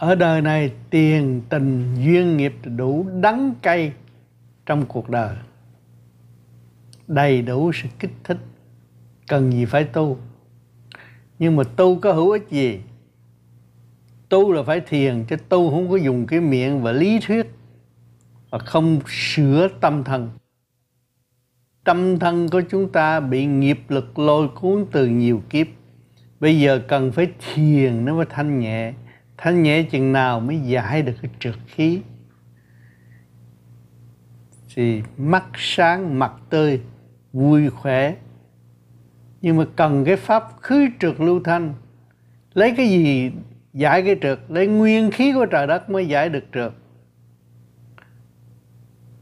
Ở đời này tiền, tình, duyên nghiệp đủ đắng cay trong cuộc đời. Đầy đủ sự kích thích, cần gì phải tu. Nhưng mà tu có hữu ích gì? Tu là phải thiền, chứ tu không có dùng cái miệng và lý thuyết và không sửa tâm thân. Tâm thân của chúng ta bị nghiệp lực lôi cuốn từ nhiều kiếp. Bây giờ cần phải thiền nó mới thanh nhẹ. Thanh nhẹ chừng nào mới giải được cái trượt khí. Thì mắt sáng, mặt tươi, vui khỏe. Nhưng mà cần cái pháp khứ trượt lưu thanh. Lấy cái gì giải cái trượt? Lấy nguyên khí của trời đất mới giải được trượt.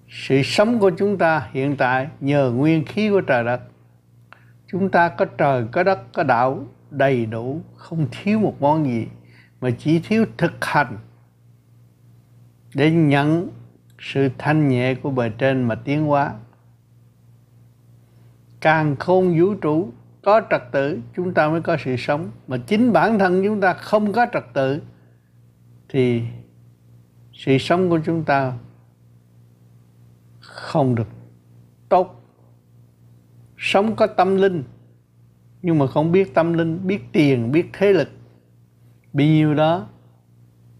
Sự sống của chúng ta hiện tại nhờ nguyên khí của trời đất. Chúng ta có trời, có đất, có đạo đầy đủ, không thiếu một món gì, mà chỉ thiếu thực hành để nhận sự thanh nhẹ của bề trên mà tiến hóa. Càn khôn vũ trụ có trật tự, chúng ta mới có sự sống. Mà chính bản thân chúng ta không có trật tự thì sự sống của chúng ta không được tốt. Sống có tâm linh, nhưng mà không biết tâm linh, biết tiền, biết thế lực, bấy nhiêu đó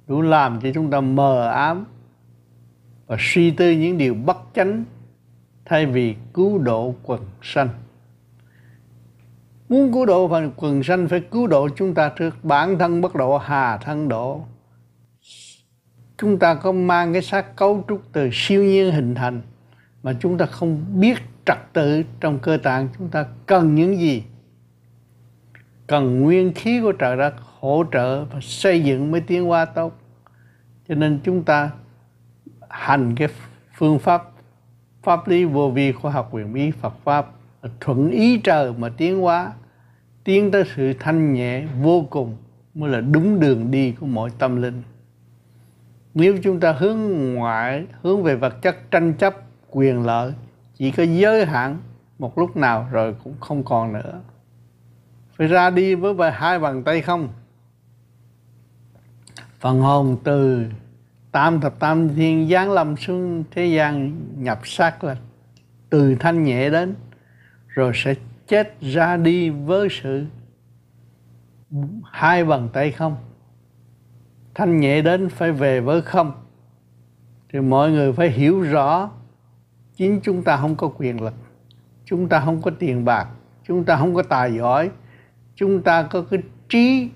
đủ làm cho chúng ta mờ ám và suy tư những điều bất chánh, thay vì cứu độ quần sanh. Muốn cứu độ phần quần sanh phải cứu độ chúng ta trước. Bản thân bất độ, hà thân độ. Chúng ta có mang cái xác cấu trúc từ siêu nhiên hình thành, mà chúng ta không biết trật tự trong cơ tạng chúng ta cần những gì. Cần nguyên khí của trời đất hỗ trợ và xây dựng mới tiến hóa tốt. Cho nên chúng ta hành cái phương pháp pháp lý vô vi khoa học huyền bí Phật pháp, thuận ý trời mà tiến hóa, tiến tới sự thanh nhẹ vô cùng mới là đúng đường đi của mọi tâm linh. Nếu chúng ta hướng ngoại, hướng về vật chất, tranh chấp quyền lợi, chỉ có giới hạn một lúc nào rồi cũng không còn nữa. Phải ra đi với hai bàn tay không. Phần hồn từ tam thập tam thiên giáng lâm xuống thế gian nhập xác là từ thanh nhẹ đến, rồi sẽ chết ra đi với sự hai bàn tay không. Thanh nhẹ đến phải về với không. Thì mọi người phải hiểu rõ, chính chúng ta không có quyền lực, chúng ta không có tiền bạc, chúng ta không có tài giỏi, chúng ta có cái trí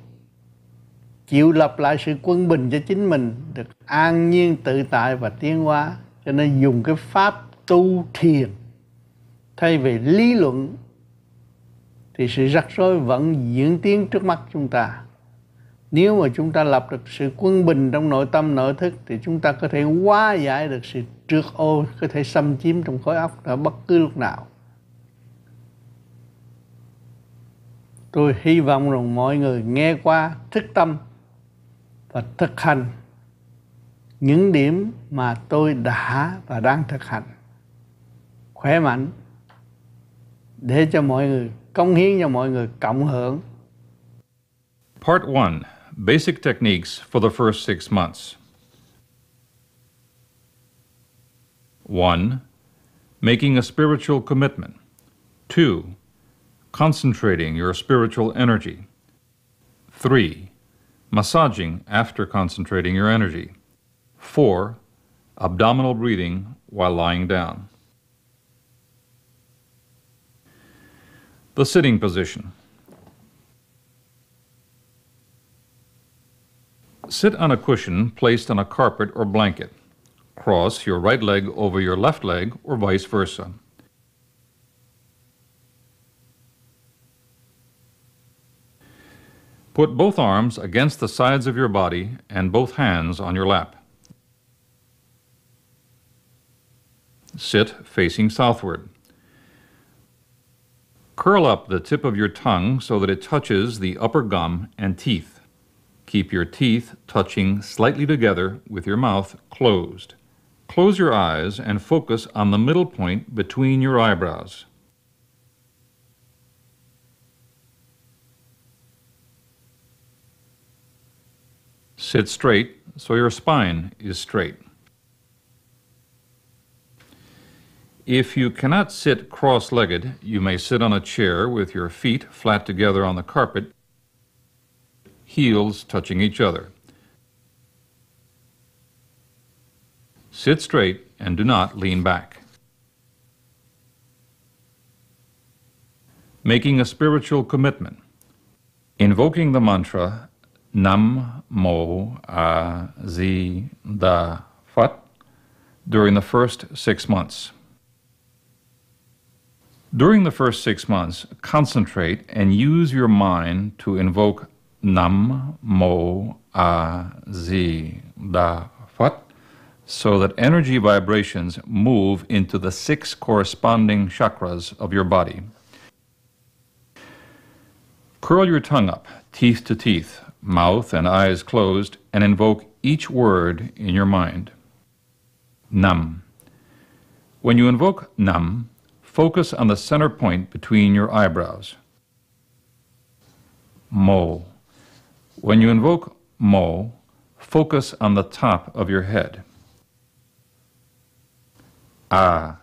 chịu lập lại sự quân bình cho chính mình, được an nhiên tự tại và tiến hóa. Cho nên dùng cái pháp tu thiền thay vì lý luận, thì sự rắc rối vẫn diễn tiến trước mắt chúng ta. Nếu mà chúng ta lập được sự quân bình trong nội tâm nội thức, thì chúng ta có thể hóa giải được sự trượt ô có thể xâm chiếm trong khối óc ở bất cứ lúc nào. Tôi hy vọng rằng mọi người nghe qua, thức tâm và thực hành những điểm mà tôi đã và đang thực hành. Khỏe mạnh, để cho mọi người, cống hiến cho mọi người cộng hưởng. Part 1. Basic techniques for the first 6 months. 1. Making a spiritual commitment. 2. Concentrating your spiritual energy. 3. Massaging after concentrating your energy. 4. Abdominal breathing while lying down. The sitting position. Sit on a cushion placed on a carpet or blanket. Cross your right leg over your left leg or vice versa. Put both arms against the sides of your body and both hands on your lap. Sit facing southward. Curl up the tip of your tongue so that it touches the upper gum and teeth. Keep your teeth touching slightly together with your mouth closed. Close your eyes and focus on the middle point between your eyebrows. Sit straight so your spine is straight. If you cannot sit cross-legged, you may sit on a chair with your feet flat together on the carpet, heels touching each other. Sit straight and do not lean back. Making a spiritual commitment. Invoking the mantra Nam Mo A Zi Da Phat during the first 6 months. During the first 6 months, concentrate and use your mind to invoke Nam Mo A Zi Da Phat so that energy vibrations move into the 6 corresponding chakras of your body. Curl your tongue up, teeth to teeth, mouth and eyes closed, and invoke each word in your mind. Nam. When you invoke Nam, focus on the center point between your eyebrows. Mo. When you invoke Mo, focus on the top of your head. Ah.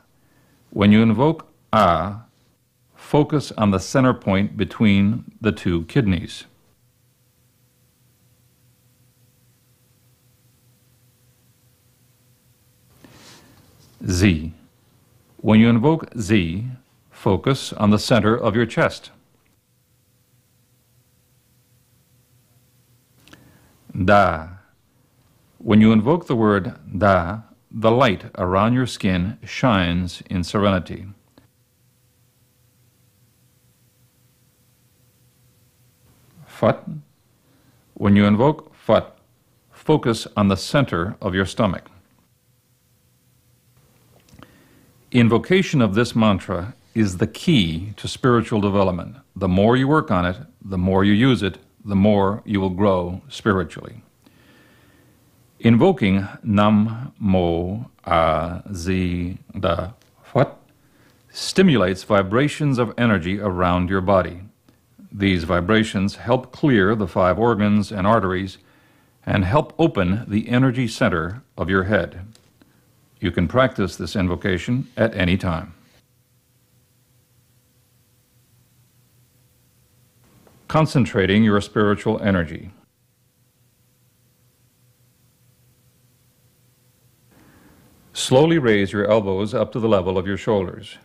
When you invoke Ah, focus on the center point between the 2 kidneys. Z. When you invoke Z, focus on the center of your chest. Da. When you invoke the word Da, the light around your skin shines in serenity. Phat. When you invoke Phat, focus on the center of your stomach. Invocation of this mantra is the key to spiritual development. The more you work on it, the more you use it, the more you will grow spiritually. Invoking Nam Mo A Zi Da Phat stimulates vibrations of energy around your body. These vibrations help clear the 5 organs and arteries and help open the energy center of your head. You can practice this invocation at any time. Concentrating your spiritual energy. Slowly raise your elbows up to the level of your shoulders.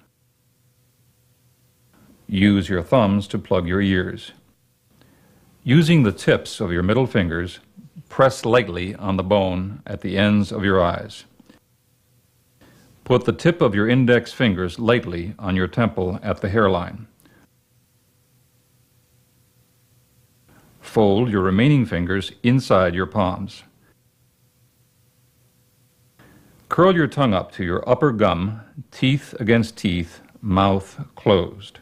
Use your thumbs to plug your ears. Using the tips of your middle fingers, press lightly on the bone at the ends of your eyes. Put the tip of your index fingers lightly on your temple at the hairline. Fold your remaining fingers inside your palms. Curl your tongue up to your upper gum, teeth against teeth, mouth closed.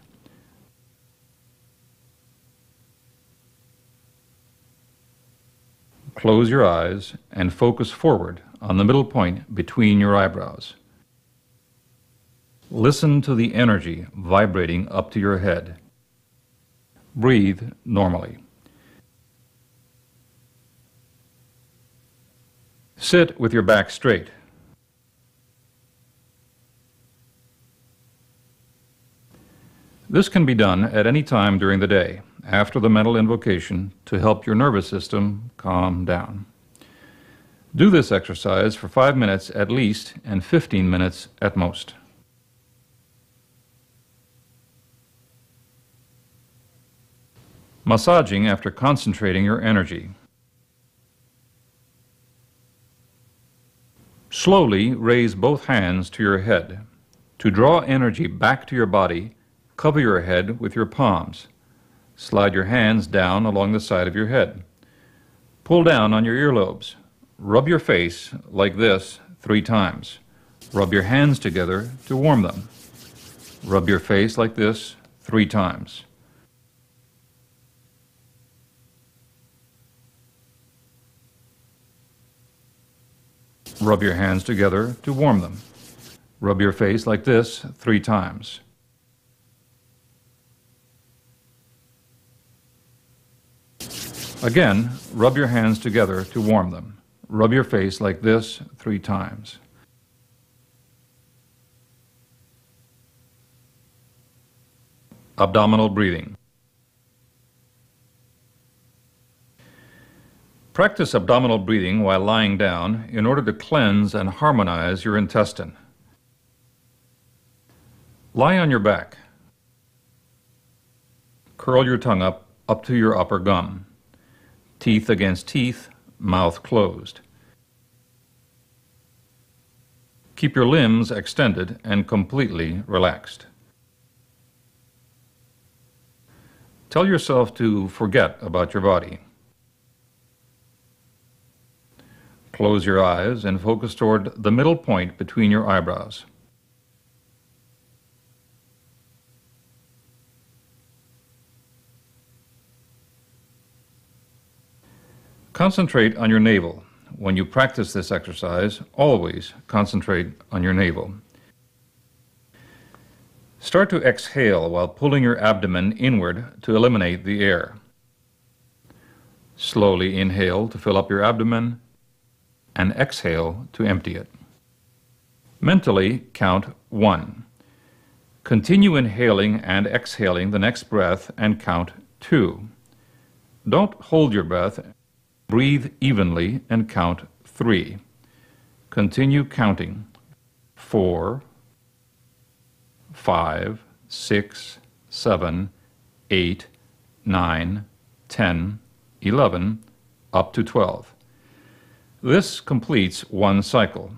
Close your eyes and focus forward on the middle point between your eyebrows. Listen to the energy vibrating up to your head. Breathe normally. Sit with your back straight. This can be done at any time during the day, after the mental invocation, to help your nervous system calm down. Do this exercise for 5 minutes at least and 15 minutes at most. Massaging after concentrating your energy. Slowly raise both hands to your head. To draw energy back to your body, cover your head with your palms. Slide your hands down along the side of your head. Pull down on your earlobes. Rub your face like this 3 times. Rub your hands together to warm them. Rub your face like this 3 times. Rub your hands together to warm them. Rub your face like this 3 times. Again, rub your hands together to warm them. Rub your face like this 3 times. Abdominal breathing. Practice abdominal breathing while lying down in order to cleanse and harmonize your intestine. Lie on your back. Curl your tongue up to your upper gum. Teeth against teeth, mouth closed. Keep your limbs extended and completely relaxed. Tell yourself to forget about your body. Close your eyes and focus toward the middle point between your eyebrows. Concentrate on your navel. When you practice this exercise, always concentrate on your navel. Start to exhale while pulling your abdomen inward to eliminate the air. Slowly inhale to fill up your abdomen and exhale to empty it. Mentally count 1. Continue inhaling and exhaling the next breath and count 2. Don't hold your breath. Breathe evenly and count 3. Continue counting 4, 5, 6, 7, 8, 9, 10, 11, up to 12. This completes 1 cycle.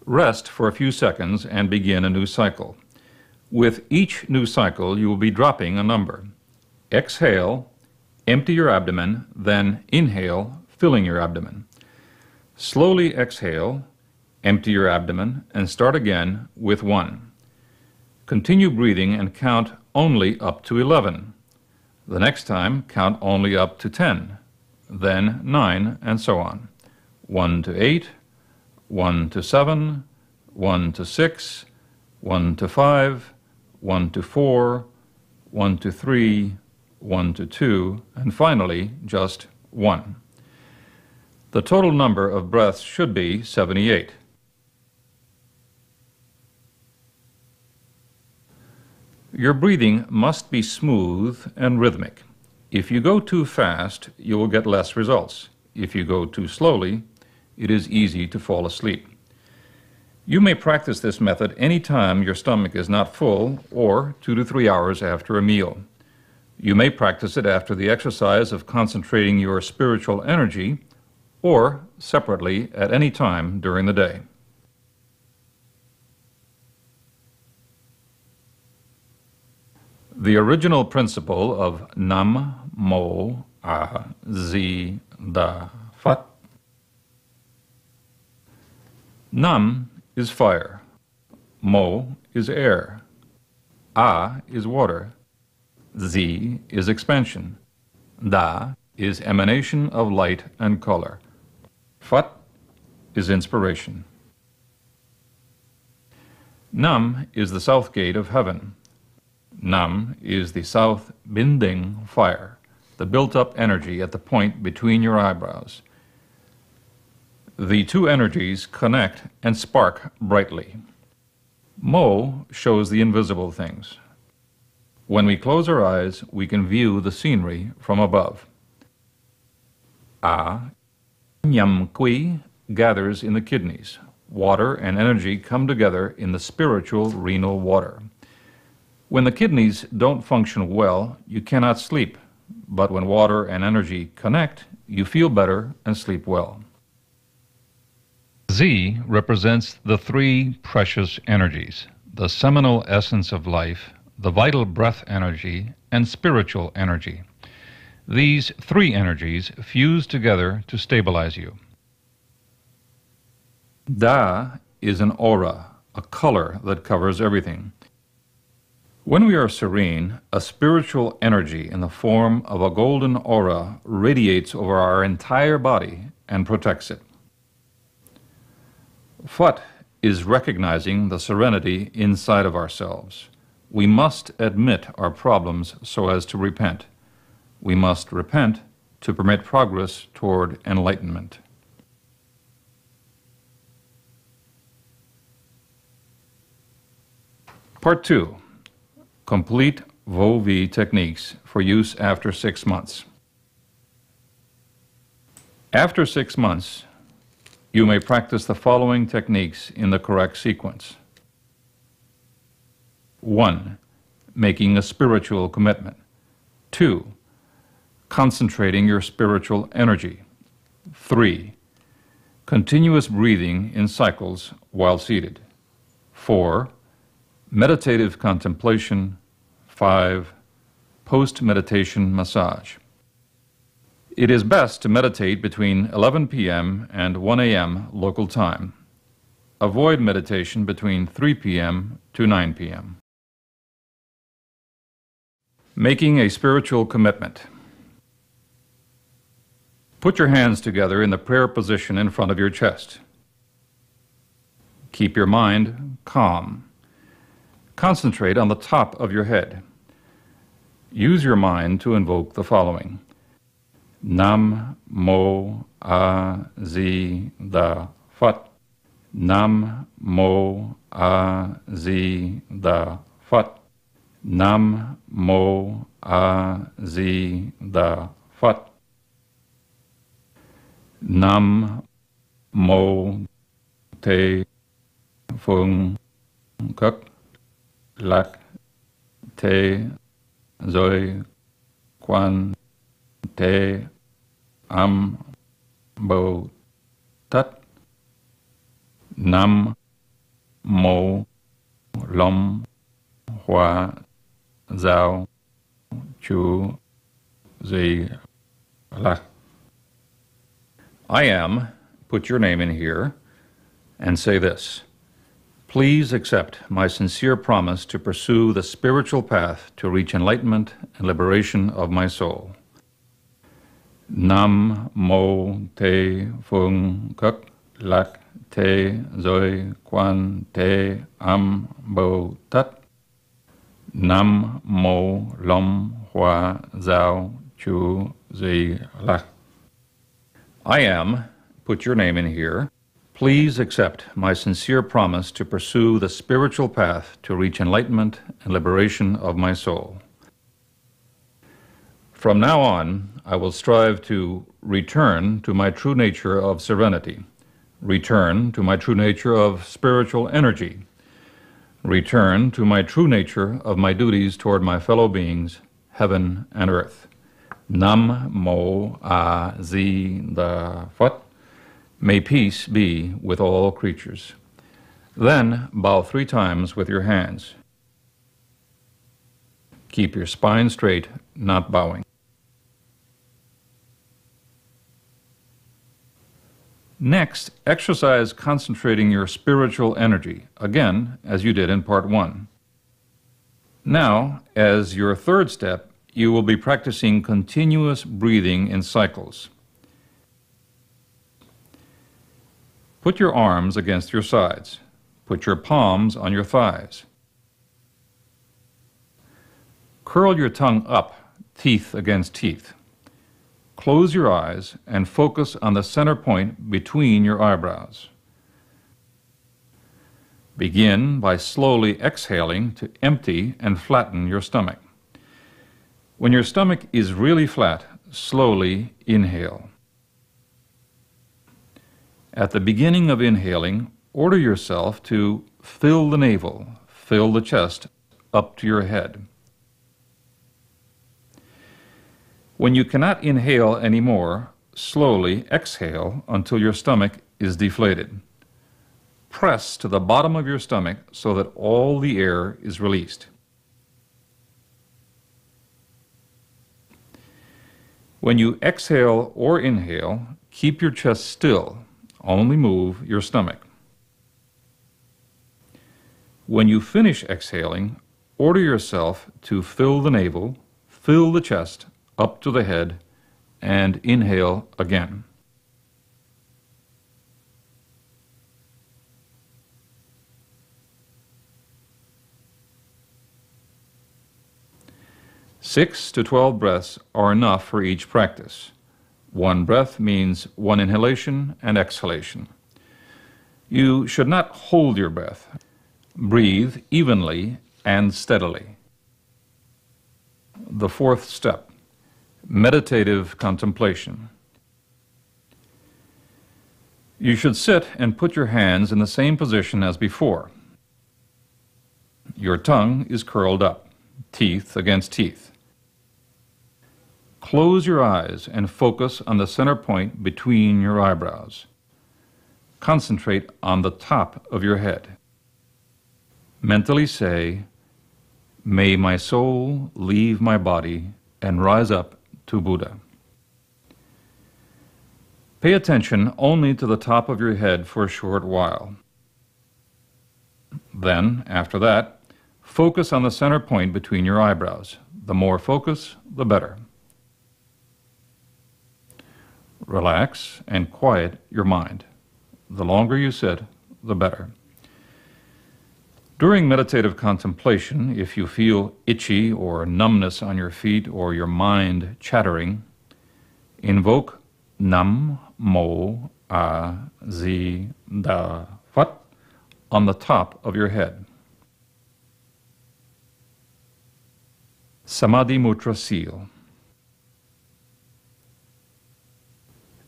Rest for a few seconds and begin a new cycle. With each new cycle, you will be dropping a number. Exhale, empty your abdomen, then inhale, filling your abdomen. Slowly exhale, empty your abdomen, and start again with 1. Continue breathing and count only up to 11. The next time, count only up to 10. Then 9, and so on. 1 to 8, 1 to 7, 1 to 6, 1 to 5, 1 to 4, 1 to 3, 1 to 2, and finally just 1. The total number of breaths should be 78. Your breathing must be smooth and rhythmic. If you go too fast, you will get less results. If you go too slowly, it is easy to fall asleep. You may practice this method any time your stomach is not full or 2 to 3 hours after a meal. You may practice it after the exercise of concentrating your spiritual energy or separately at any time during the day. The original principle of Nam Mo A Zi Da Phat. Nam is fire. Mo is air. A is water. Zi is expansion. Da is emanation of light and color. Phat is inspiration. Nam is the south gate of heaven. Nam is the south binding fire, the built-up energy at the point between your eyebrows. The two energies connect and spark brightly. Mo shows the invisible things. When we close our eyes, we can view the scenery from above. A, Nyam Kui, gathers in the kidneys. Water and energy come together in the spiritual renal water. When the kidneys don't function well, you cannot sleep. But when water and energy connect, you feel better and sleep well. Z represents the 3 precious energies, the seminal essence of life, the vital breath energy, and spiritual energy. These 3 energies fuse together to stabilize you. Da is an aura, a color that covers everything. When we are serene, a spiritual energy in the form of a golden aura radiates over our entire body and protects it. Phat is recognizing the serenity inside of ourselves. We must admit our problems so as to repent. we must repent to permit progress toward enlightenment. Part 2. Complete Vo-V techniques for use after 6 months. After 6 months, you may practice the following techniques in the correct sequence. 1. Making a spiritual commitment. 2. Concentrating your spiritual energy. 3. Continuous breathing in cycles while seated. 4. Meditative contemplation. 5. Post-meditation massage. It is best to meditate between 11 p.m. and 1 a.m. local time. Avoid meditation between 3 p.m. to 9 p.m. Making a spiritual commitment. Put your hands together in the prayer position in front of your chest. Keep your mind calm. Concentrate on the top of your head. Use your mind to invoke the following. Nam Mo A Zi Da Phat. Nam Mo A Zi Da Phat. Nam Mo A Zi Da Phat. Nam Mô Tê Phương Cất Lạc Thế Rồi Quan Thế Âm Bồ Tát. Nam Mô Long Hoa Giao Chú Di Lạc. I am, put your name in here, and say this. Please accept my sincere promise to pursue the spiritual path to reach enlightenment and liberation of my soul. Nam Mô Tê Phương Cất Lạc Thế Rồi Quan Thế Âm Bồ Tát. Nam Mô Long Hoa Giao Chú Di Lạc. I am, put your name in here, please accept my sincere promise to pursue the spiritual path to reach enlightenment and liberation of my soul. From now on, I will strive to return to my true nature of serenity, return to my true nature of spiritual energy, return to my true nature of my duties toward my fellow beings, heaven and earth. Nam Mô A Di Da Phat. May peace be with all creatures. Then bow 3 times with your hands. Keep your spine straight, not bowing. Next, exercise concentrating your spiritual energy, again, as you did in part 1. Now, as your 3rd step, you will be practicing continuous breathing in cycles. Put your arms against your sides. Put your palms on your thighs. Curl your tongue up, teeth against teeth. Close your eyes and focus on the center point between your eyebrows. Begin by slowly exhaling to empty and flatten your stomach. When your stomach is really flat, slowly inhale. At the beginning of inhaling, order yourself to fill the navel, fill the chest up to your head. When you cannot inhale anymore, slowly exhale until your stomach is deflated. Press to the bottom of your stomach so that all the air is released. When you exhale or inhale, keep your chest still. Only move your stomach. When you finish exhaling, order yourself to fill the navel, fill the chest up to the head, and inhale again. 6 to 12 breaths are enough for each practice. 1 breath means 1 inhalation and exhalation. You should not hold your breath. Breathe evenly and steadily. The 4th step, meditative contemplation. You should sit and put your hands in the same position as before. Your tongue is curled up, teeth against teeth. Close your eyes and focus on the center point between your eyebrows. Concentrate on the top of your head. Mentally say, "May my soul leave my body and rise up to Buddha." Pay attention only to the top of your head for a short while. Then, after that, focus on the center point between your eyebrows. The more focus, the better. Relax and quiet your mind. The longer you sit, the better. During meditative contemplation, if you feel itchy or numbness on your feet or your mind chattering, invoke Nam Mo A Zi Da Phat on the top of your head. Samadhi Mudra Seal.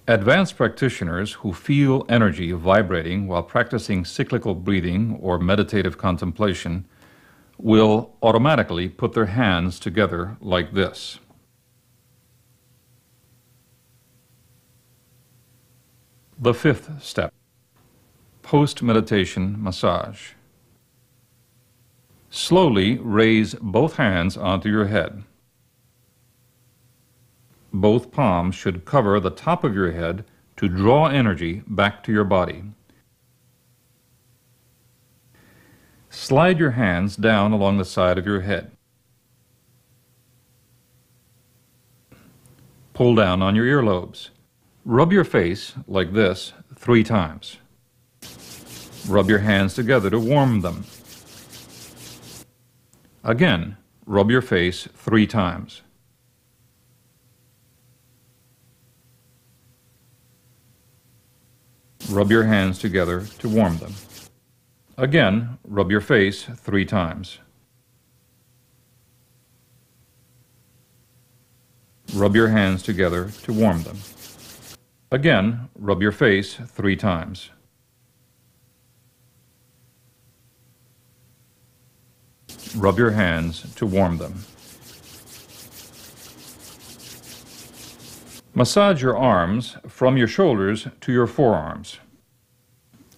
Advanced practitioners who feel energy vibrating while practicing cyclical breathing or meditative contemplation will automatically put their hands together like this. The 5th step, post-meditation massage. Slowly raise both hands onto your head. Both palms should cover the top of your head to draw energy back to your body. Slide your hands down along the side of your head. Pull down on your earlobes. Rub your face like this 3 times. Rub your hands together to warm them. Again, rub your face 3 times. Rub your hands together to warm them. Again, rub your face 3 times. Rub your hands together to warm them. Again, rub your face 3 times. Rub your hands to warm them. Massage your arms from your shoulders to your forearms.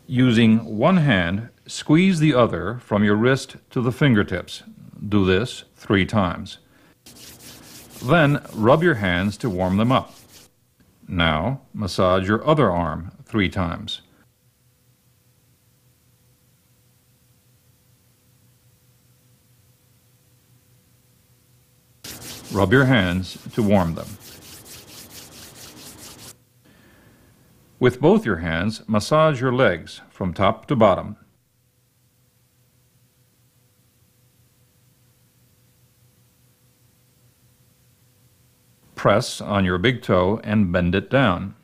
Using one hand, squeeze the other from your wrist to the fingertips. Do this 3 times. Then rub your hands to warm them up. Now massage your other arm 3 times. Rub your hands to warm them. With both your hands, massage your legs from top to bottom. Press on your big toe and bend it down.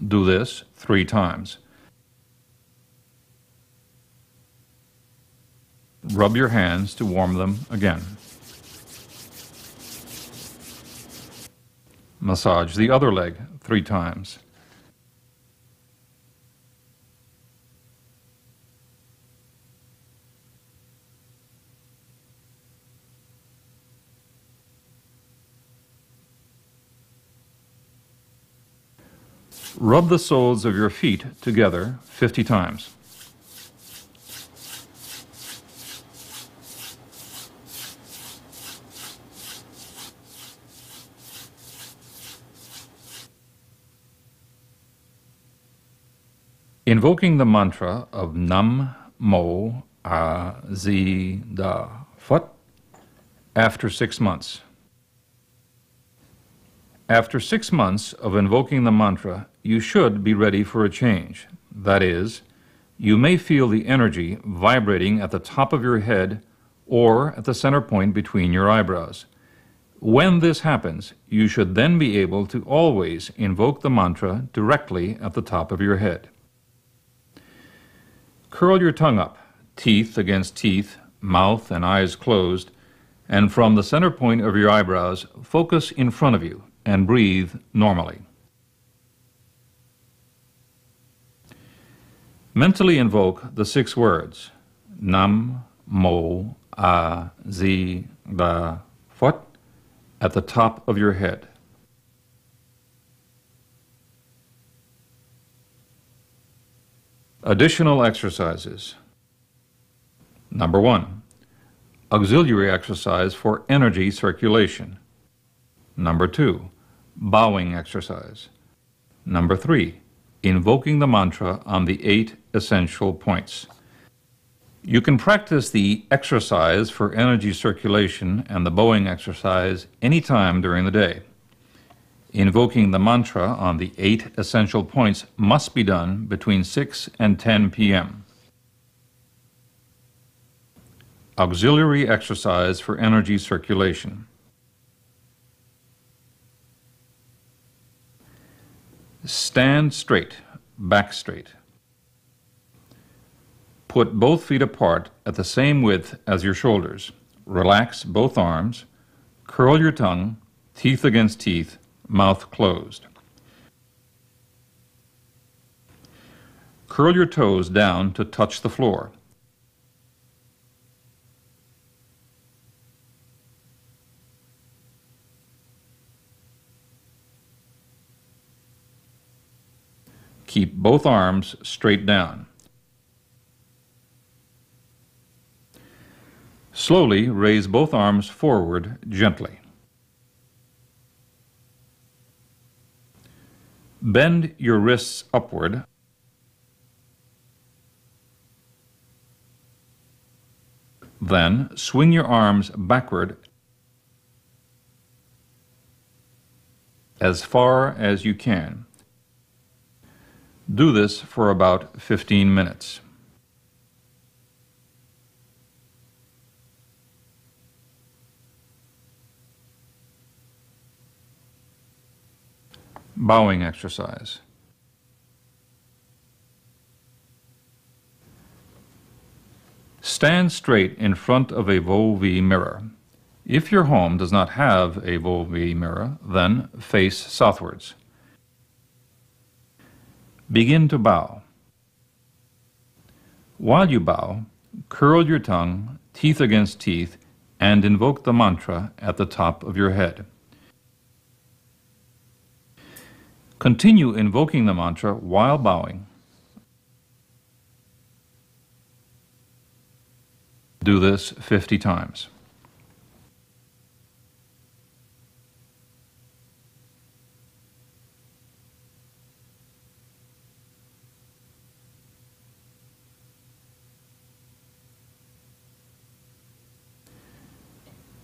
Do this 3 times. Rub your hands to warm them again. Massage the other leg 3 times. Rub the soles of your feet together 50 times. Invoking the mantra of Nam Mo A Zi Da Phat after 6 months. After 6 months of invoking the mantra, you should be ready for a change. That is, you may feel the energy vibrating at the top of your head or at the center point between your eyebrows. When this happens, you should then be able to always invoke the mantra directly at the top of your head. Curl your tongue up, teeth against teeth, mouth and eyes closed, and from the center point of your eyebrows, focus in front of you and breathe normally. Mentally invoke the 6 words, Nam, Mo, A, Zi, Da, Phat, at the top of your head. Additional exercises. Number 1. Auxiliary exercise for energy circulation. Number 2. Bowing exercise. Number 3. Invoking the mantra on the 8 essential points. You can practice the exercise for energy circulation and the bowing exercise anytime during the day. Invoking the mantra on the 8 essential points must be done between 6 and 10 p.m. Auxiliary exercise for energy circulation. Stand straight, back straight. Put both feet apart at the same width as your shoulders. Relax both arms. Curl your tongue, teeth against teeth, mouth closed. Curl your toes down to touch the floor. Keep both arms straight down. Slowly raise both arms forward gently. Bend your wrists upward. Then swing your arms backward as far as you can. Do this for about 15 minutes. Bowing exercise. Stand straight in front of a Bobbie mirror. If your home does not have a Bobbie mirror, then face southwards. Begin to bow. While you bow, curl your tongue, teeth against teeth, and invoke the mantra at the top of your head. Continue invoking the mantra while bowing. Do this 50 times.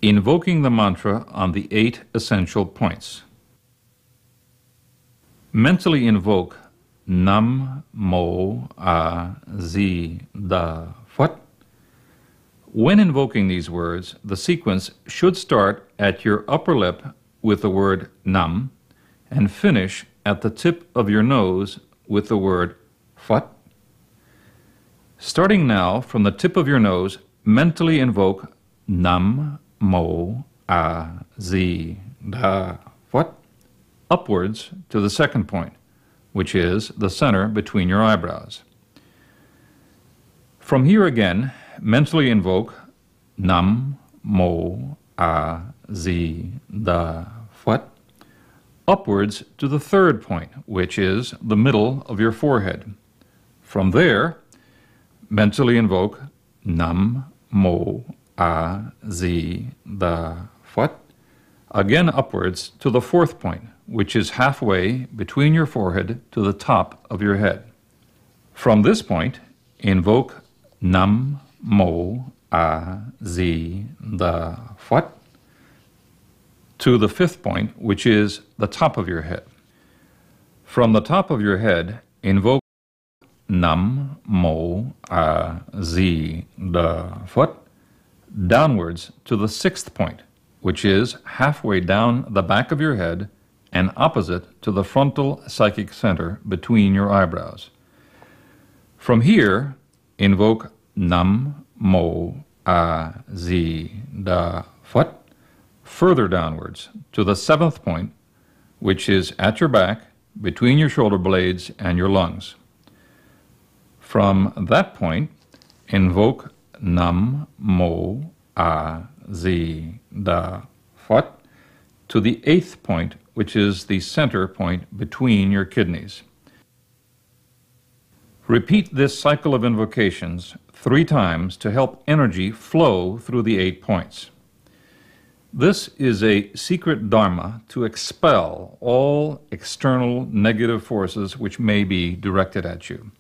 Invoking the mantra on the 8 essential points. Mentally invoke Nam, Mo, A, Zi, Da, Phat. When invoking these words, the sequence should start at your upper lip with the word Nam and finish at the tip of your nose with the word Phat. Starting now from the tip of your nose, mentally invoke Nam, Mo, A, Zi, Da, Phat, upwards to the second point, which is the center between your eyebrows. From here again, mentally invoke Nam, Mo, A, Zi, Da, Phat, upwards to the third point, which is the middle of your forehead. From there, mentally invoke Nam, Mo, A, Zi, Da, Phat, again upwards to the fourth point, which is halfway between your forehead to the top of your head. From this point, invoke Nam, Mo, A, Zi, Da, Phat, to the fifth point, which is the top of your head. From the top of your head, invoke Nam Mo A Di Đà Phật downwards to the sixth point, which is halfway down the back of your head and opposite to the frontal psychic center between your eyebrows. From here, invoke Nam Mo A Di Đà Phật further downwards to the seventh point, which is at your back, between your shoulder blades and your lungs. From that point, invoke Nam Mo A Di Đà Phật to the eighth point, which is the center point between your kidneys. Repeat this cycle of invocations 3 times to help energy flow through the 8 points. This is a secret dharma to expel all external negative forces which may be directed at you.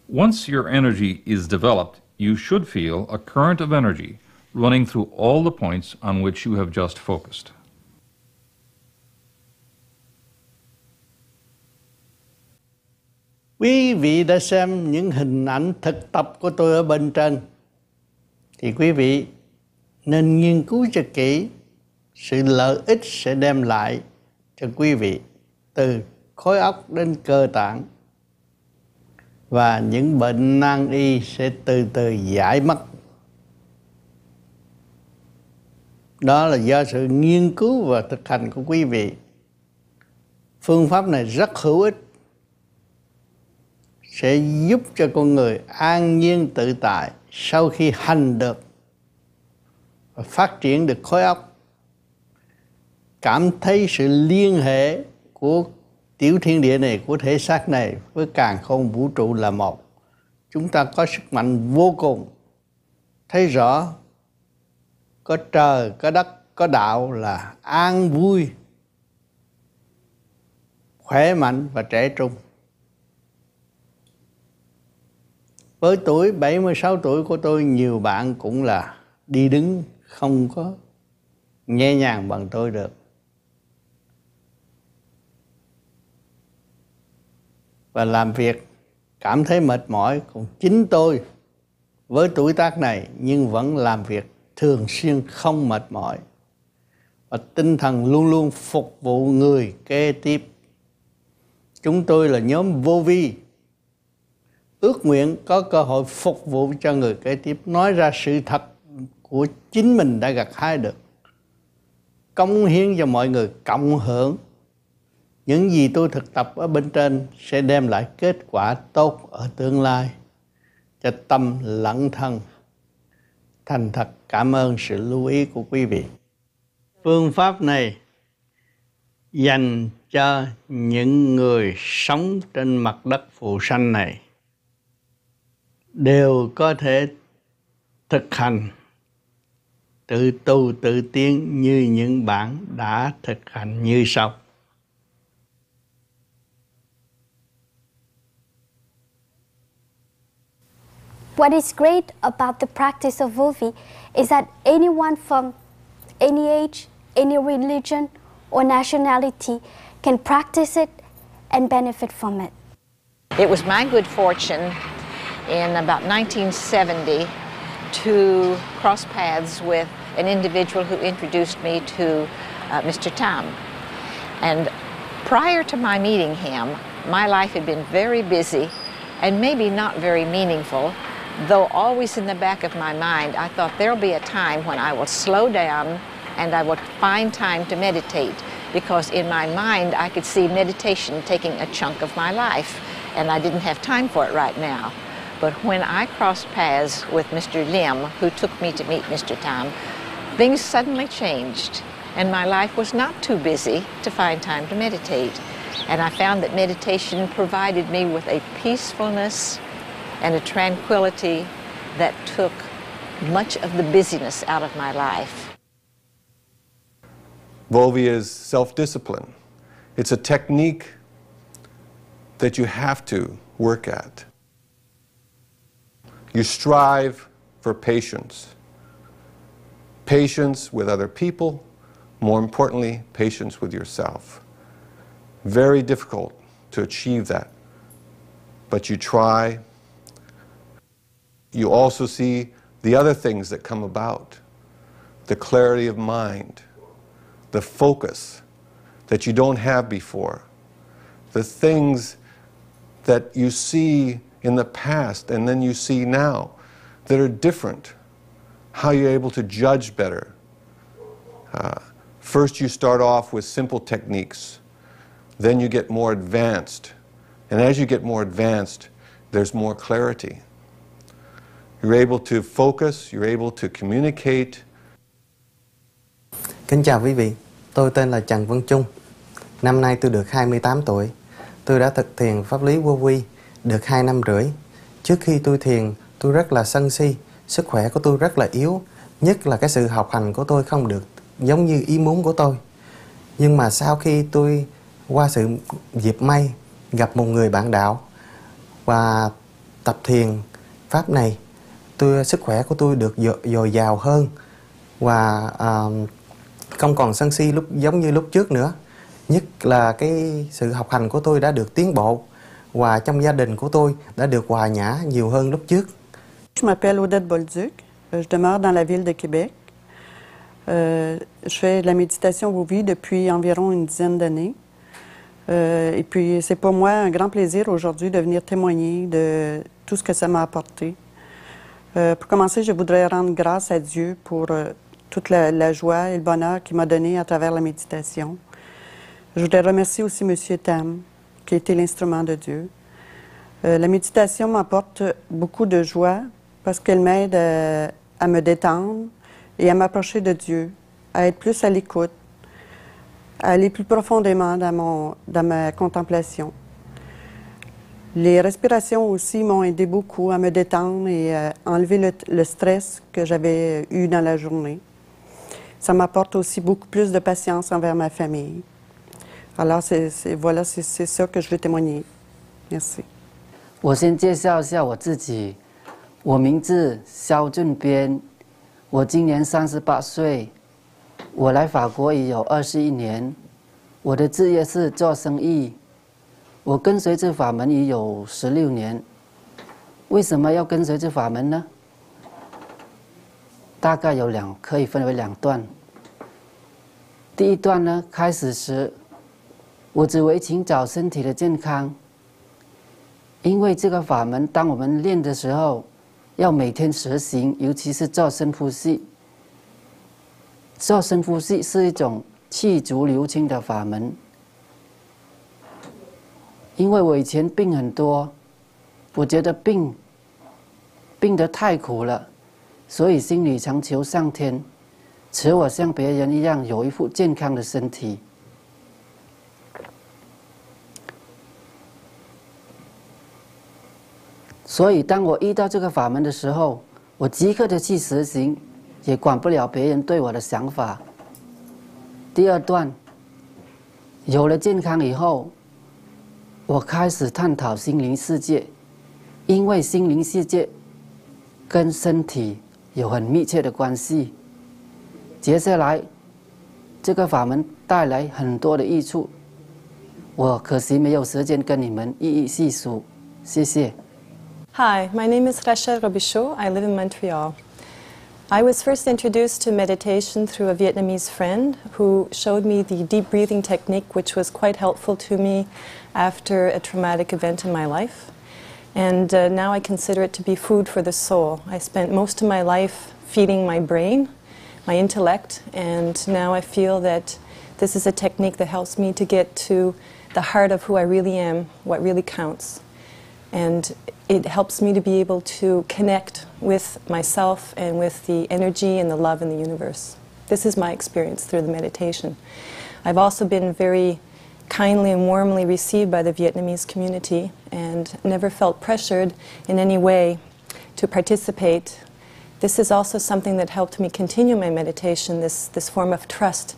Once your energy is developed, you should feel a current of energy running through all the points on which you have just focused. Quý vị đã xem những hình ảnh thực tập của tôi ở bên trên, thì quý vị nên nghiên cứu cho kỹ sự lợi ích sẽ đem lại cho quý vị từ khối óc đến cơ tạng, và những bệnh nan y sẽ từ từ giải mất. Đó là do sự nghiên cứu và thực hành của quý vị. Phương pháp này rất hữu ích, sẽ giúp cho con người an nhiên tự tại sau khi hành được và phát triển được khối óc, cảm thấy sự liên hệ của tiểu thiên địa này, của thể xác này với càn khôn vũ trụ là một. Chúng ta có sức mạnh vô cùng, thấy rõ có trời, có đất, có đạo là an vui, khỏe mạnh và trẻ trung. Với tuổi 76 tuổi của tôi, nhiều bạn cũng là đi đứng không có nhẹ nhàng bằng tôi được. Và làm việc cảm thấy mệt mỏi. Còn chính tôi với tuổi tác này nhưng vẫn làm việc thường xuyên không mệt mỏi. Và tinh thần luôn luôn phục vụ người kế tiếp. Chúng tôi là nhóm vô vi, ước nguyện có cơ hội phục vụ cho người kế tiếp, nói ra sự thật của chính mình đã gặt hái được, cống hiến cho mọi người cộng hưởng. Những gì tôi thực tập ở bên trên sẽ đem lại kết quả tốt ở tương lai cho tâm lẫn thân. Thành thật cảm ơn sự lưu ý của quý vị. Phương pháp này dành cho những người sống trên mặt đất phù sanh này, đều có thể thực hành tự tu tự tiến như những bạn đã thực hành như sau. What is great about the practice of Bobbie is that anyone from any age, any religion or nationality can practice it and benefit from it. It was my good fortune in about 1970 to cross paths with an individual who introduced me to Mr. Phatm. And prior to my meeting him, my life had been very busy and maybe not very meaningful, though always in the back of my mind, I thought there'll be a time when I will slow down and I will find time to meditate, because in my mind I could see meditation taking a chunk of my life, and I didn't have time for it right now. But when I crossed paths with Mr. Liep, who took me to meet Mr. Phatm, things suddenly changed, and my life was not too busy to find time to meditate. And I found that meditation provided me with a peacefulness and a tranquility that took much of the busyness out of my life. Bobbie is self-discipline. It's a technique that you have to work at. You strive for patience. Patience with other people, more importantly, patience with yourself. Very difficult to achieve that. but you try. You also see the other things that come about, the clarity of mind, the focus that you don't have before, the things that you see in the past and then you see now that are different, how you're able to judge better. First you start off with simple techniques, then you get more advanced, and as you get more advanced, there's more clarity. You're able to focus, you're able to communicate. Kính chào quý vị, tôi tên là Trần Văn Trung. Năm nay tôi được 28 tuổi. Tôi đã thực thiền pháp lý Bobbie được 2 năm rưỡi. Trước khi tôi thiền, tôi rất là sân si, sức khỏe của tôi rất là yếu, nhất là cái sự học hành của tôi không được giống như ý muốn của tôi. Nhưng mà sau khi tôi qua sự dịp may gặp một người bạn đạo và tập thiền pháp này, sức khỏe của tôi được dồi dào hơn và không còn sân si giống như lúc trước nữa. Nhất là cái sự học hành của tôi đã được tiến bộ và trong gia đình của tôi đã được hòa nhã nhiều hơn lúc trước. Je m'appelle Odette Bolduc, je demeure dans la ville de Québec. Je fais de la méditation Bobbie depuis environ une dizaine d'années. Et puis c'est pour moi un grand plaisir aujourd'hui de venir témoigner de tout ce que ça m'a apporté. Pour commencer, je voudrais rendre grâce à Dieu pour toute la joie et le bonheur qu'il m'a donné à travers la méditation. Je voudrais remercier aussi M. Phatm, qui a été l'instrument de Dieu. La méditation m'apporte beaucoup de joie parce qu'elle m'aide à me détendre et à m'approcher de Dieu, à être plus à l'écoute, à aller plus profondément dans ma contemplation. Les respirations aussi m'ont aidé beaucoup à me détendre et à enlever le stress que j'avais eu dans la journée. Ça m'apporte aussi beaucoup plus de patience envers ma famille. Alors, voilà, c'est ça que je veux témoigner. Merci. 我先介绍一下我自己，我名字肖俊边，我今年38岁，我来法国已有21年，我的职业是做生意，我跟随这法门已有16年。为什么要跟随这法门呢？大概可以分为2段。第一段呢，开始时我只为寻找身体的健康，因为这个法门，当我们练的时候，要每天实行，尤其是做深呼吸。做深呼吸是一种气足流清的法门。因为我以前病很多，我觉得病得太苦了，所以心里常求上天，使我像别人一样有一副健康的身体。所以当我遇到这个法门的时候，我即刻的去实行，也管不了别人对我的想法。第二段，有了健康以后，我开始探讨心灵世界，因为心灵世界跟身体有很密切的关系。接下来，这个法门带来很多的益处，我可惜没有时间跟你们一一细数，谢谢。Hi, my name is Rachelle Robichaud. I live in Montreal. I was first introduced to meditation through a Vietnamese friend who showed me the deep breathing technique, which was quite helpful to me after a traumatic event in my life. And now I consider it to be food for the soul. I spent most of my life feeding my brain, my intellect, and now I feel that this is a technique that helps me to get to the heart of who I really am, what really counts. And it helps me to be able to connect with myself and with the energy and the love in the universe. This is my experience through the meditation. I've also been very kindly and warmly received by the Vietnamese community and never felt pressured in any way to participate. This is also something that helped me continue my meditation, this form of trust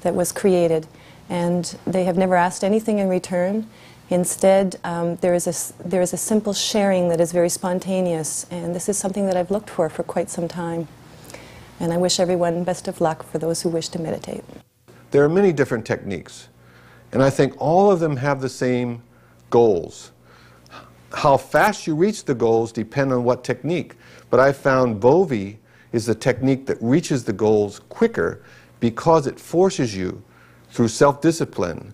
that was created. And they have never asked anything in return. Instead, there is a simple sharing that is very spontaneous, and this is something that I've looked for quite some time. And I wish everyone best of luck for those who wish to meditate. There are many different techniques, and I think all of them have the same goals. how fast you reach the goals depend on what technique. But I found Bobbie is the technique that reaches the goals quicker because it forces you through self-discipline.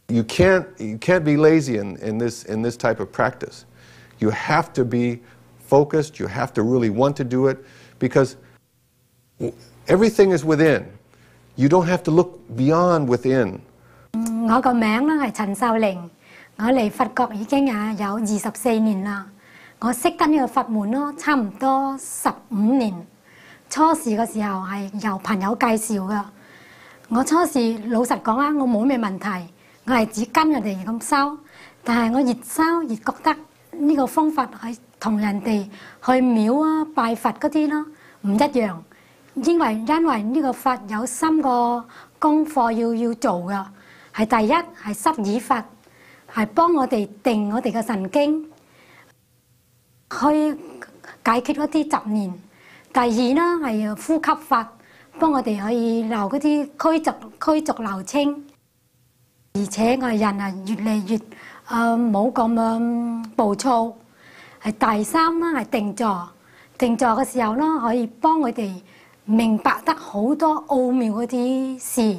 You can't be lazy in this type of practice. You have to be focused. You have to really want to do it because everything is within. You don't have to look beyond within. 我個名咧係陳秀玲，我嚟法國已經有24年啦。我識得呢個法門咯，差唔多15年。初時嘅時候係由朋友介紹㗎。我初時老實講我冇咩問題，我係只跟人哋咁修，但係我越修越覺得呢個方法係同人哋去廟拜佛嗰啲咯唔一樣，因為呢個法有3個功課要做㗎。係第一係濕耳法，係幫我哋定我哋嘅神經，去解決嗰啲雜念。第二啦係呼吸法，幫我哋可以流嗰啲驅逐流清。而且我人越嚟越冇咁暴躁。係第三啦係定坐，定坐嘅時候啦可以幫我哋明白得好多奧妙嗰啲事。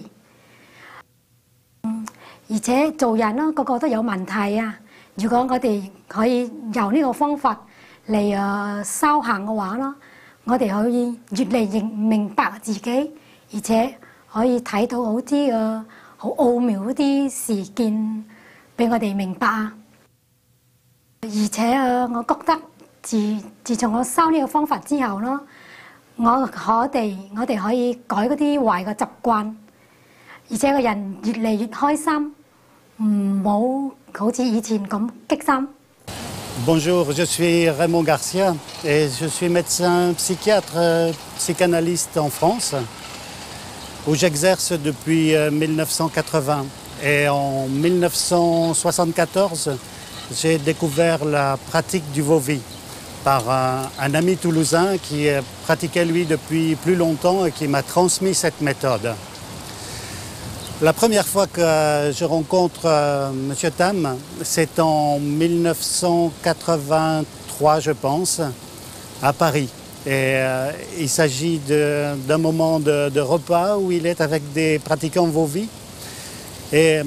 而且做人啦，個個都有問題啊！如果我哋可以由呢個方法嚟修行嘅話啦，我哋可以越嚟越明白自己，而且可以睇到好啲好奧妙嗰啲事件俾我哋明白啊！而且我覺得自從我修呢個方法之後啦，我哋可以改嗰啲壞嘅習慣，而且個人越嚟越開心。Bonjour, je suis Raymond Garcia et je suis médecin psychiatre psychanalyste en France où j'exerce depuis 1980 et en 1974 j'ai découvert la pratique du Bobbie par un ami toulousain qui pratiquait lui depuis plus longtemps et qui m'a transmis cette méthode. La première fois que je rencontre M. Phatm, c'est en 1983, je pense, à Paris. Et il s'agit d'un moment de repas où il est avec des pratiquants Bobbie. Et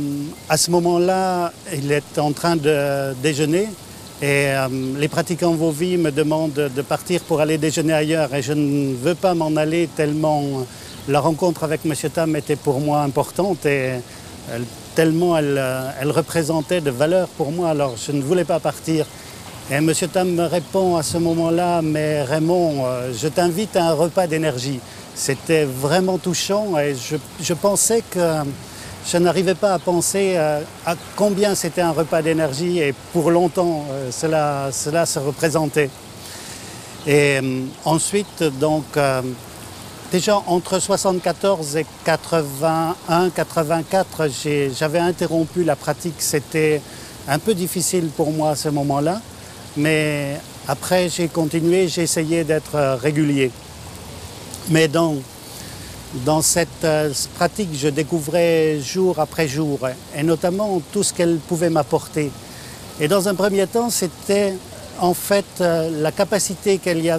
à ce moment-là, il est en train de déjeuner et les pratiquants Bobbie me demandent de partir pour aller déjeuner ailleurs et je ne veux pas m'en aller tellement... La rencontre avec M. Phatm était pour moi importante et tellement elle représentait de valeur pour moi, alors je ne voulais pas partir. Et M. Phatm me répond à ce moment-là, mais Raymond, je t'invite à un repas d'énergie. C'était vraiment touchant et je pensais que je n'arrivais pas à penser à combien c'était un repas d'énergie et pour longtemps cela se représentait. Et ensuite, donc... Déjà entre 1974 et 81-84, j'avais interrompu la pratique. C'était un peu difficile pour moi à ce moment-là. Mais après, j'ai continué, j'ai essayé d'être régulier. Mais dans cette pratique, je découvrais jour après jour, et notamment tout ce qu'elle pouvait m'apporter. Et dans un premier temps, c'était... En fait, la capacité qu'il y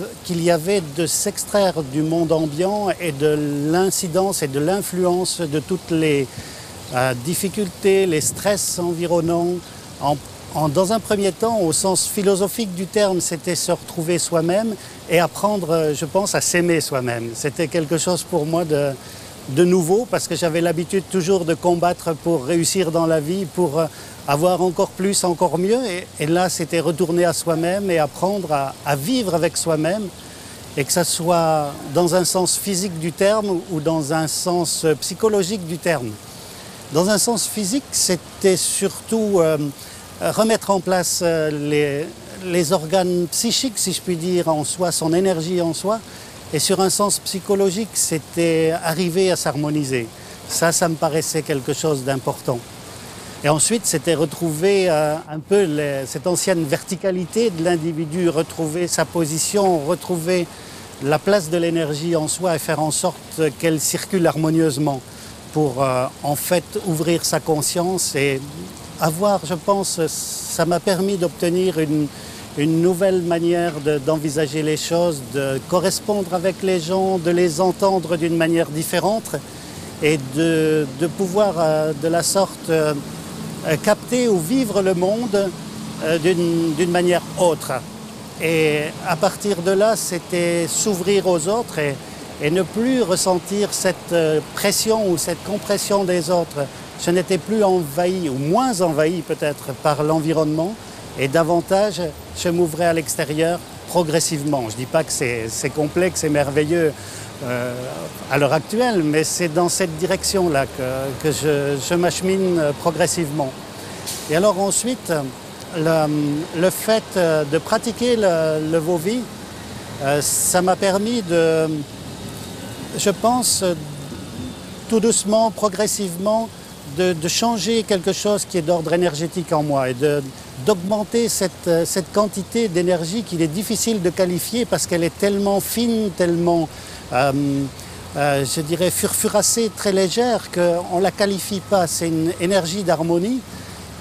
avait de s'extraire du monde ambiant et de l'incidence et de l'influence de toutes les difficultés, les stress environnants. Dans un premier temps, au sens philosophique du terme, c'était se retrouver soi-même et apprendre, je pense, à s'aimer soi-même. C'était quelque chose pour moi de nouveau parce que j'avais l'habitude toujours de combattre pour réussir dans la vie, pour... avoir encore plus, encore mieux. Et là, c'était retourner à soi-même et apprendre à vivre avec soi-même. Et que ça soit dans un sens physique du terme ou dans un sens psychologique du terme. Dans un sens physique, c'était surtout remettre en place les organes psychiques, si je puis dire, en soi, son énergie en soi. Et sur un sens psychologique, c'était arriver à s'harmoniser. Ça me paraissait quelque chose d'important. Et ensuite, c'était retrouver un peu cette ancienne verticalité de l'individu, retrouver sa position, retrouver la place de l'énergie en soi et faire en sorte qu'elle circule harmonieusement pour en fait ouvrir sa conscience et avoir, je pense, ça m'a permis d'obtenir une nouvelle manière d'envisager les choses, de correspondre avec les gens, de les entendre d'une manière différente et de pouvoir de la sorte capter ou vivre le monde d'une manière autre. Et à partir de là, c'était s'ouvrir aux autres et ne plus ressentir cette pression ou cette compression des autres. Je n'étais plus envahi, ou moins envahi peut-être, par l'environnement, et davantage, je m'ouvrais à l'extérieur progressivement. Je ne dis pas que c'est complexe et merveilleux à l'heure actuelle, mais c'est dans cette direction-là que je m'achemine progressivement. Et alors ensuite, le fait de pratiquer le Vovi, ça m'a permis de, je pense, tout doucement, progressivement, de changer quelque chose qui est d'ordre énergétique en moi et d'augmenter cette quantité d'énergie qu'il est difficile de qualifier parce qu'elle est tellement fine, tellement, je dirais, furfurassée, très légère qu'on ne la qualifie pas. C'est une énergie d'harmonie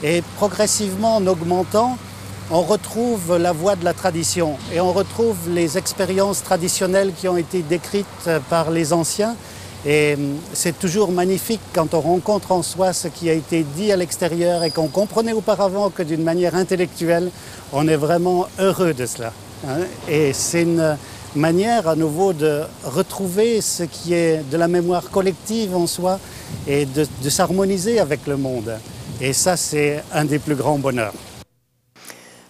et progressivement, en augmentant, on retrouve la voie de la tradition et on retrouve les expériences traditionnelles qui ont été décrites par les anciens. Et c'est toujours magnifique quand on rencontre en soi ce qui a été dit à l'extérieur et qu'on comprenait auparavant que d'une manière intellectuelle, on est vraiment heureux de cela. Et c'est une manière à nouveau de retrouver ce qui est de la mémoire collective en soi et de s'harmoniser avec le monde. Et ça, c'est un des plus grands bonheurs.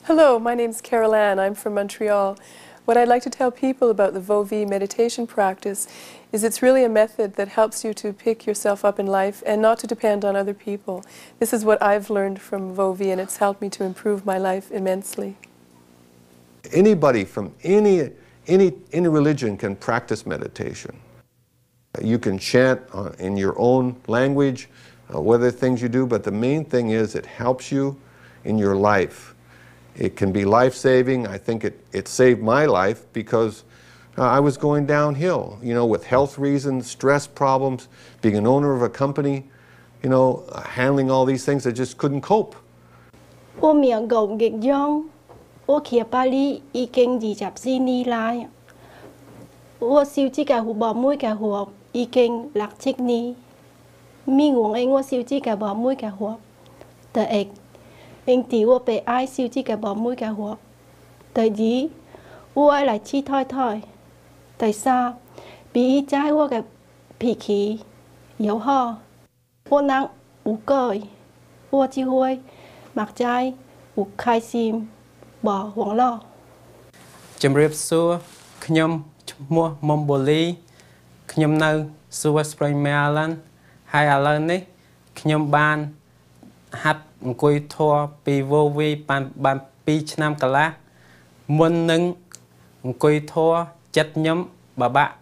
Hello, my name's Carol Ann. I'm from Montreal. What I'd like to tell people about the Vovi meditation practice is it's really a method that helps you to pick yourself up in life and not to depend on other people. This is what I've learned from Vovi, and it's helped me to improve my life immensely. Anybody from any religion can practice meditation. You can chant in your own language, whether things you do, but the main thing is it helps you in your life. It can be life-saving. I think it saved my life because I was going downhill, you know, with health reasons, stress problems, being an owner of a company, you know, handling all these things. I just couldn't cope. 我名叫極央，我去巴黎已經24年來，我小指甲胡毛妹嘅胡已經6-7年，咪我我小指甲毛妹嘅胡，第一。因為我被愛小姐嘅毛妹嘅活，第二我愛嚟黐太太，第三比齋我嘅脾氣又好，我能有改，我只會默齋有開心，無慌惱。ជំរាបសួរខ្ញុំឈ្មោះមុំបូលីខ្ញុំនៅសួរ Spring Maryland ហើយឥឡូវនេះខ្ញុំបានហាត់អង្គុយធម៌ពីវវីបាន2ឆ្នាំកន្លះមុននឹងអង្គុយធម៌ចិត្តខ្ញុំបបាក់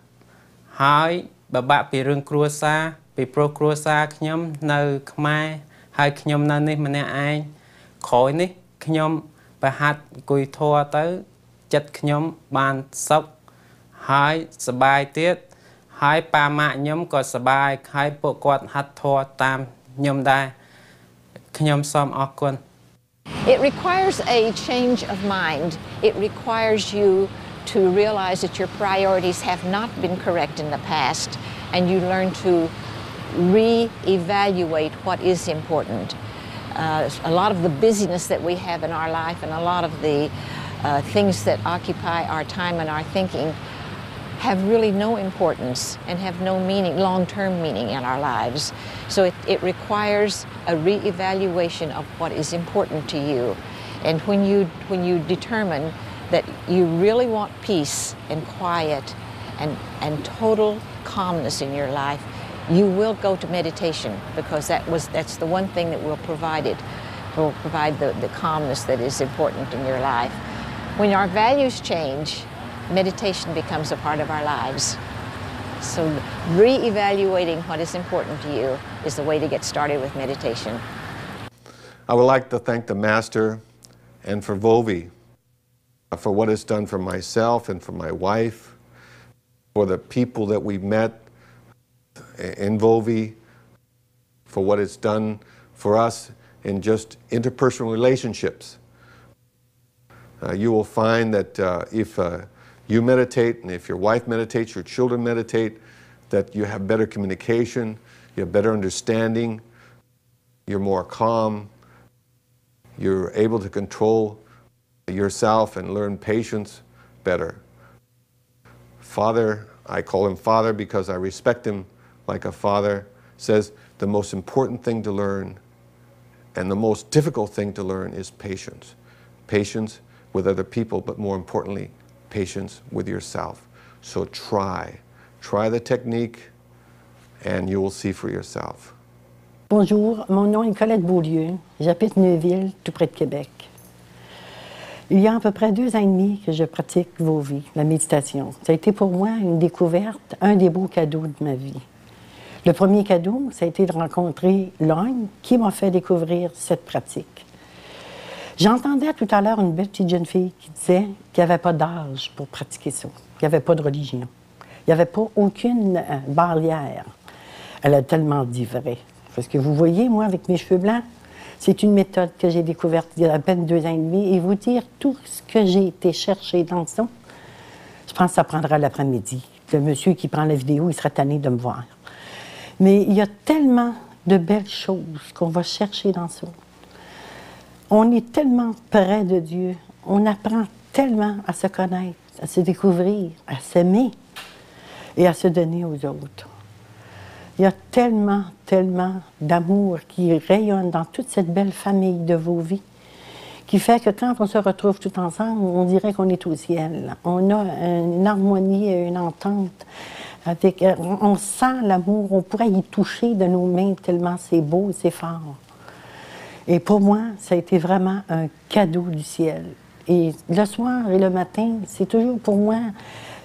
ហើយបបាក់ពីរឿងគ្រួសារពីព្រោះគ្រួសារខ្ញុំនៅខ្មែរហើយខ្ញុំនៅនេះម្នាក់ឯងក្រោយនេះខ្ញុំប្រហាត់អង្គុយធម៌ទៅចិត្តខ្ញុំបានសុខហើយសប្បាយទៀតហើយប៉ាម៉ាក់ខ្ញុំក៏សប្បាយហើយពួកគាត់ហាត់ធម៌តាមខ្ញុំដែរIt requires a change of mind. It requires you to realize that your priorities have not been correct in the past, and you learn to re-evaluate what is important. A lot of the busyness that we have in our life and a lot of the things that occupy our time and our thinking have really no importance and have no meaning, long-term meaning in our lives. So it requires a re-evaluation of what is important to you. And when you determine that you really want peace and quiet and total calmness in your life, you will go to meditation because that's the one thing that will provide it. It will provide the calmness that is important in your life. When our values change, meditation becomes a part of our lives. So re-evaluating what is important to you is the way to get started with meditation. I would like to thank the Master and for Vovi for what it's done for myself and for my wife, for the people that we met in Vovi, for what it's done for us in just interpersonal relationships. You will find that if you meditate, and if your wife meditates, your children meditate, that you have better communication, you have better understanding, you're more calm, you're able to control yourself and learn patience better. Father, I call him Father because I respect him like a father, says the most important thing to learn and the most difficult thing to learn is patience. Patience with other people, but more importantly, patience with yourself. So try the technique and you will see for yourself. Bonjour, mon nom est Colette Beaulieu. J'habite Neuville, tout près de Québec. Il y a à peu près 2 ans et demi que je pratique Vovi, la méditation. Ça a été pour moi une découverte, un des beaux cadeaux de ma vie. Le premier cadeau, ça a été de rencontrer Leng, qui m'a fait découvrir cette pratique. J'entendais tout à l'heure une belle petite jeune fille qui disait qu'il n'y avait pas d'âge pour pratiquer ça, qu'il n'y avait pas de religion, il n'y avait pas aucune barrière. Elle a tellement dit vrai. Parce que vous voyez, moi, avec mes cheveux blancs, c'est une méthode que j'ai découverte il y a à peine 2 ans et demi. Et vous dire tout ce que j'ai été chercher dans ça, je pense que ça prendra l'après-midi. Le monsieur qui prend la vidéo, il sera tanné de me voir. Mais il y a tellement de belles choses qu'on va chercher dans ça. On est tellement près de Dieu. On apprend tellement à se connaître, à se découvrir, à s'aimer et à se donner aux autres. Il y a tellement, tellement d'amour qui rayonne dans toute cette belle famille de vos vies, qui fait que quand on se retrouve tout ensemble, on dirait qu'on est au ciel. On a une harmonie et une entente. On sent l'amour, on pourrait y toucher de nos mains tellement c'est beau, c'est fort. Et pour moi, ça a été vraiment un cadeau du ciel. Et le soir et le matin, c'est toujours pour moi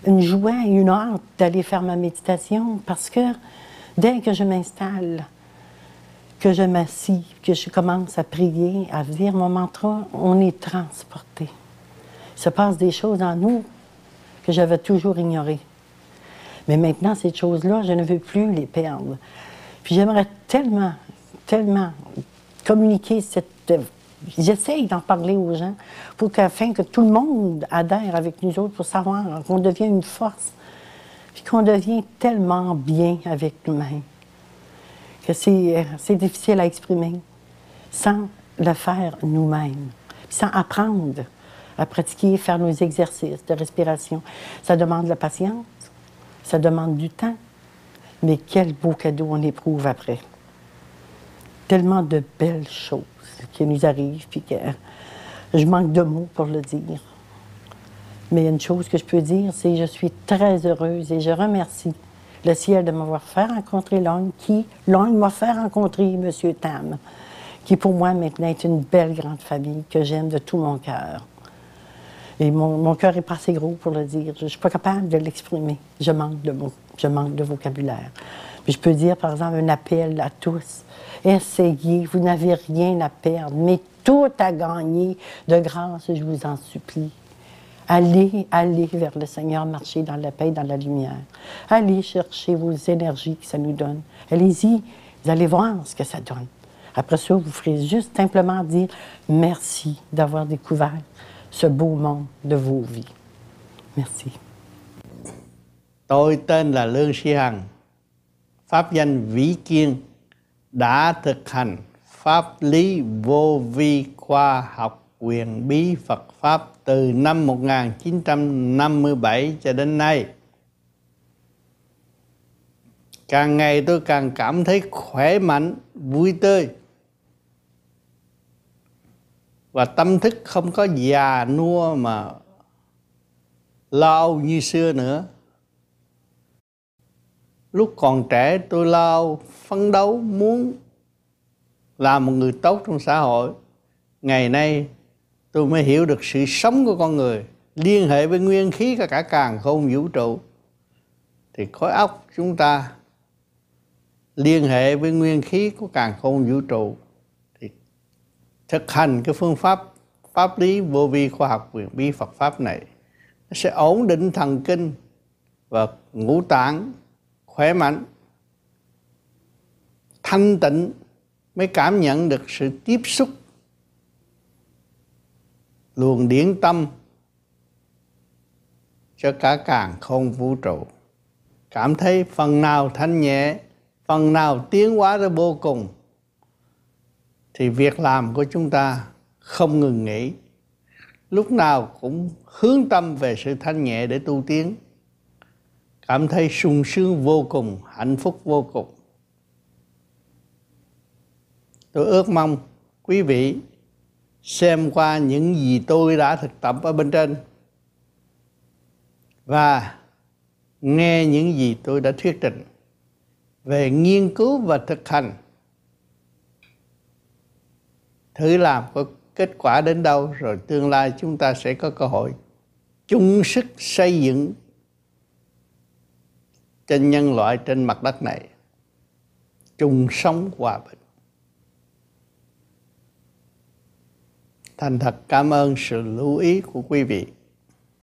une joie et une hâte d'aller faire ma méditation parce que dès que je m'installe, que je m'assis, que je commence à prier, à dire mon mantra, on est transporté. Il se passe des choses en nous que j'avais toujours ignorées. Mais maintenant, ces choses-là, je ne veux plus les perdre. Puis j'aimerais tellement, tellement communiquer cette... J'essaye d'en parler aux gens pour qu'afin que tout le monde adhère avec nous autres pour savoir qu'on devient une force, puis qu'on devient tellement bien avec nous-mêmes que c'est difficile à exprimer sans le faire nous-mêmes, sans apprendre à pratiquer, faire nos exercices de respiration. Ça demande de la patience, ça demande du temps, mais quel beau cadeau on éprouve après. Tellement de belles choses qui nous arrivent, puis que je manque de mots pour le dire. Mais une chose que je peux dire, c'est que je suis très heureuse et je remercie le ciel de m'avoir fait rencontrer Leng, qui, Leng m'a fait rencontrer M. Phatm, qui pour moi maintenant est une belle grande famille que j'aime de tout mon cœur. Et mon cœur n'est pas assez gros pour le dire. Je ne suis pas capable de l'exprimer. Je manque de mots, je manque de vocabulaire. Puis je peux dire, par exemple, un appel à tous. Essayez, vous n'avez rien à perdre, mais tout à gagner. De grâce, je vous en supplie. Allez vers le Seigneur, marchez dans la paix, dans la lumière. Allez chercher vos énergies que ça nous donne. Allez-y, vous allez voir ce que ça donne. Après ça, vous ferez juste simplement dire merci d'avoir découvert ce beau monde de vos vies. Merci. Tôi tên là Lương Sĩ Hằng, pháp danh Vĩ Kiên, đã thực hành pháp lý vô vi khoa học quyền bí Phật Pháp từ năm 1957 cho đến nay. Càng ngày tôi càng cảm thấy khỏe mạnh, vui tươi. Và tâm thức không có già nua mà lo âu như xưa nữa. Lúc còn trẻ tôi lo âu, phấn đấu muốn làm một người tốt trong xã hội. Ngày nay tôi mới hiểu được sự sống của con người, liên hệ với nguyên khí cả càn khôn vũ trụ. Thì khối óc chúng ta liên hệ với nguyên khí của càn khôn vũ trụ. Thì thực hành cái phương pháp pháp lý vô vi khoa học quyền bí Phật Pháp này, nó sẽ ổn định thần kinh và ngũ tạng khỏe mạnh, thanh tịnh mới cảm nhận được sự tiếp xúc luồng điển tâm cho cả càn khôn vũ trụ. Cảm thấy phần nào thanh nhẹ, phần nào tiến hóa tới vô cùng, thì việc làm của chúng ta không ngừng nghỉ. Lúc nào cũng hướng tâm về sự thanh nhẹ để tu tiến. Cảm thấy sung sướng vô cùng, hạnh phúc vô cùng. Tôi ước mong quý vị xem qua những gì tôi đã thực tập ở bên trên và nghe những gì tôi đã thuyết trình về nghiên cứu và thực hành. Thử làm có kết quả đến đâu, rồi tương lai chúng ta sẽ có cơ hội chung sức xây dựng cho nhân loại trên mặt đất này chung sống hòa bình. Thành thật cảm ơn sự lưu ý của quý vị.